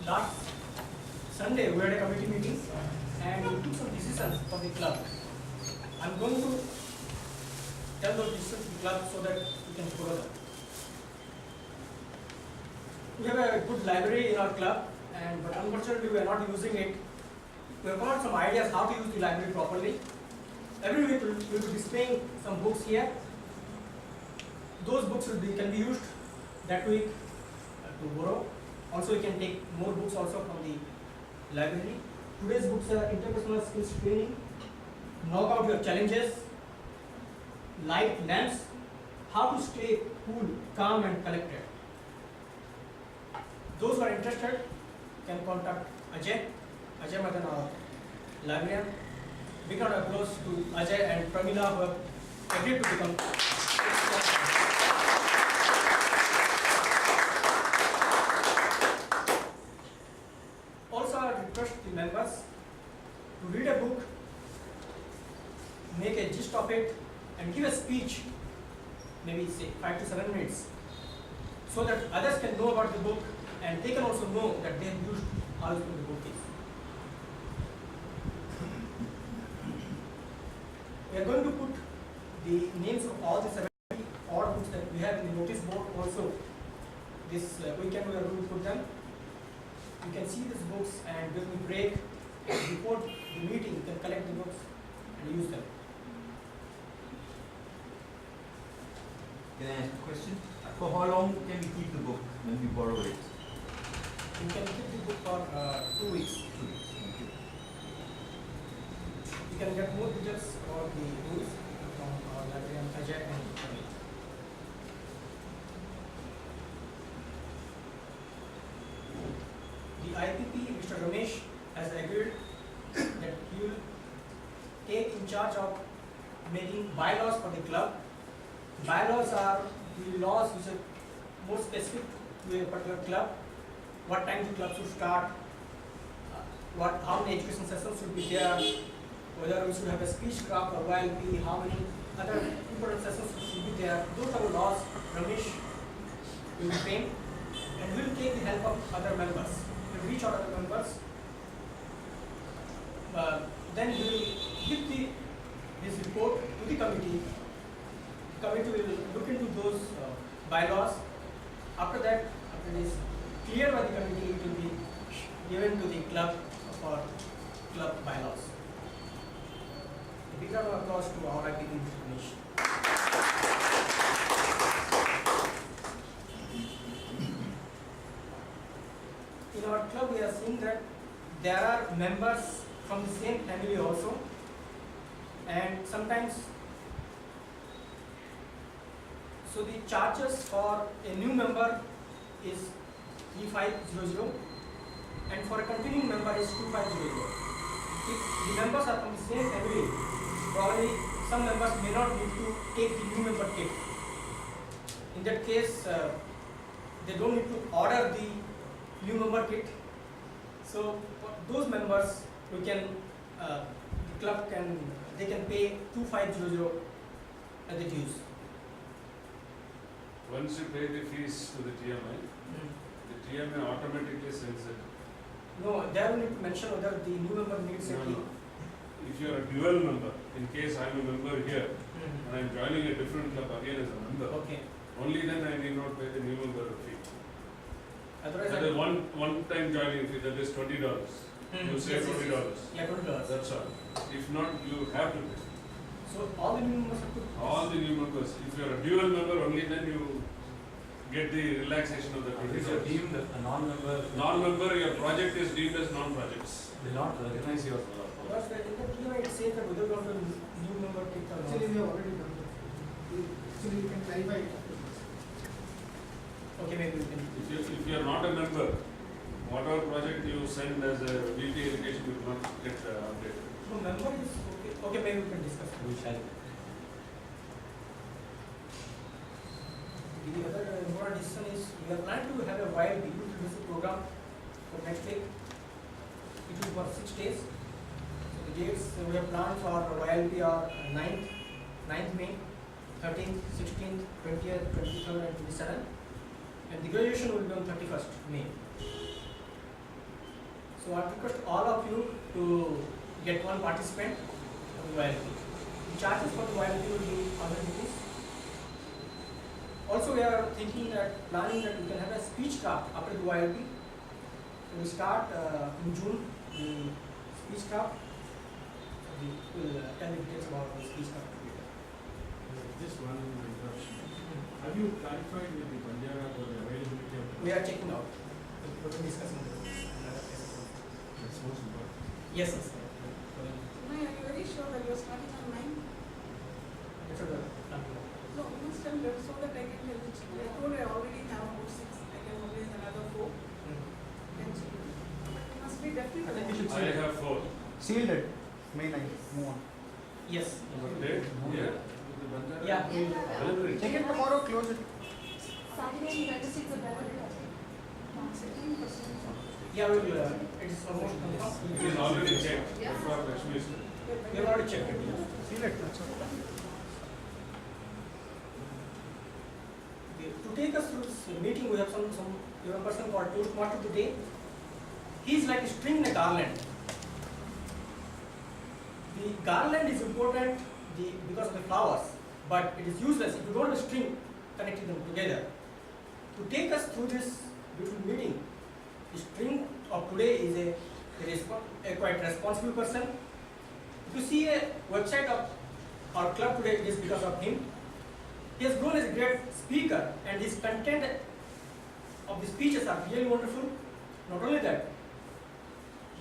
last Sunday we had a committee meeting and we took some decisions for the club. I'm going to tell those decisions to the club so that we can follow them. We have a good library in our club, but unfortunately we are not using it. We have got some ideas how to use the library properly. Every week we will be displaying some books here. Those books can be used that week to borrow. Also, you can take more books also from the library. Today's books are interpersonal skills training, knock out your challenges, light lamps, how to stay cool, calm and collected. Those who are interested can contact Ajay Madan, our librarian. Big round of applause to Ajay and Pramila who have agreed to become. Also, I request the members to read a book, make a gist of it, and give a speech, maybe say 5 to 7 minutes, so that others can know about the book and they can also know that they have used how useful the book is. We are going to put the names of all the 70 odd books that we have in the notice board also. This weekend we are going to put them. You can see these books and during the break, before the meeting, you can collect the books and use them. Can I ask a question? For how long can we keep the book when we borrow it? You can keep the book for 2 weeks. 2 weeks. Thank you. You can get more details about the rules from our librarian Ajay and Pramila. The IPP, Mr. Ramesh, has agreed that he will take in charge of making bylaws for the club. Bylaws are the laws which are more specific to a particular club. What time the club should start, how many education sessions should be there, whether we should have a speech craft or YLP, how many other important sessions should be there. Those are the laws Ramesh will frame, and we will take the help of other members. We will reach out other members. Then we will give this report to the committee. The committee will look into those bylaws. After that, after it is cleared by the committee, it will be given to the club for club bylaws. A big round of applause to our IPP Mr. In our club, we are seeing that there are members from the same family also, and sometimes so the charges for a new member is 3500 and for a continuing member is 2500. If the members are from the same family, probably some members may not need to take the new member kit. In that case, they don't need to order the new member kit. So for those members, we can the club can pay 2500 as the dues. Once you pay the fees to the TMI, the TMI automatically sends it. No, they will need to mention whether the new member needs a key. If you are a dual member, in case I am a member here and I am joining a different club again as a member, Okay. only then I need not pay the new member fee. Otherwise, That is one time joining fee, that is $20. You save $20. Yeah, $20. That's all. If not, you have to pay. So all the new members have to. All the new members. If you are a dual member, only then you get the relaxation of the If you are $20. deemed a non-member, Non-member, your project is deemed as non-projects. will not recognize your Because in the TMI it says that whether or not the new member kit or not. Actually, we have already done that. Actually, you can clarify it. Okay, maybe we can. If you are not a member, whatever project you send as a VP education, you will not get updated. So member is okay. Okay, maybe we can discuss. We shall. The other important decision is we are planning to have a wild youth literacy program for next week. It will be for 6 days. So the dates we have planned for YLP are 9th May, 13th, 16th, 20th, 23rd and 27th. And the graduation will be on 31st May. So I request all of you to get one participant on the YLP. The charges for the YLP will be 100 rupees. Also, we are thinking that planning that we can have a speech craft after the YLP. So we start in June the speech craft. We will tell the details about the speech craft. Just one interruption. Have you clarified with the Banjara for the availability of? We are checking out. We will be discussing this. That's most important. Yes, yes. Are you very sure that you're starting on 9? That's what we are planning. No, you must tell them so that I can tell the children. I told I already have about 6. I can organize another 4. Then children. You must be definitely. I think we should I have 4. Sealed it. May 9th. Move on. Yes. Date? Yeah. Yeah. Delivery. Check it tomorrow, close it. Saturday and 26 are better. Yeah, we will. It is almost confirmed. It is already checked. Before Lakshmi is We have already checked it. Seal it. That's all. Okay, to take us through this meeting, we have some young person called Toastmaster today. He is like a string in a garland. The garland is important because of the flowers, but it is useless if you don't have a string connecting them together. To take us through this beautiful meeting, the string of today is a quite responsible person. If you see a website of our club today, it is because of him. He has grown as a great speaker, and his content of the speeches are really wonderful. Not only that,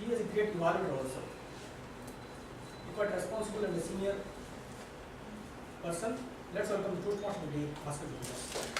he is a great evaluator also. He is quite responsible and a senior person. Let's welcome the Toastmaster today, Bhaskar Gupta.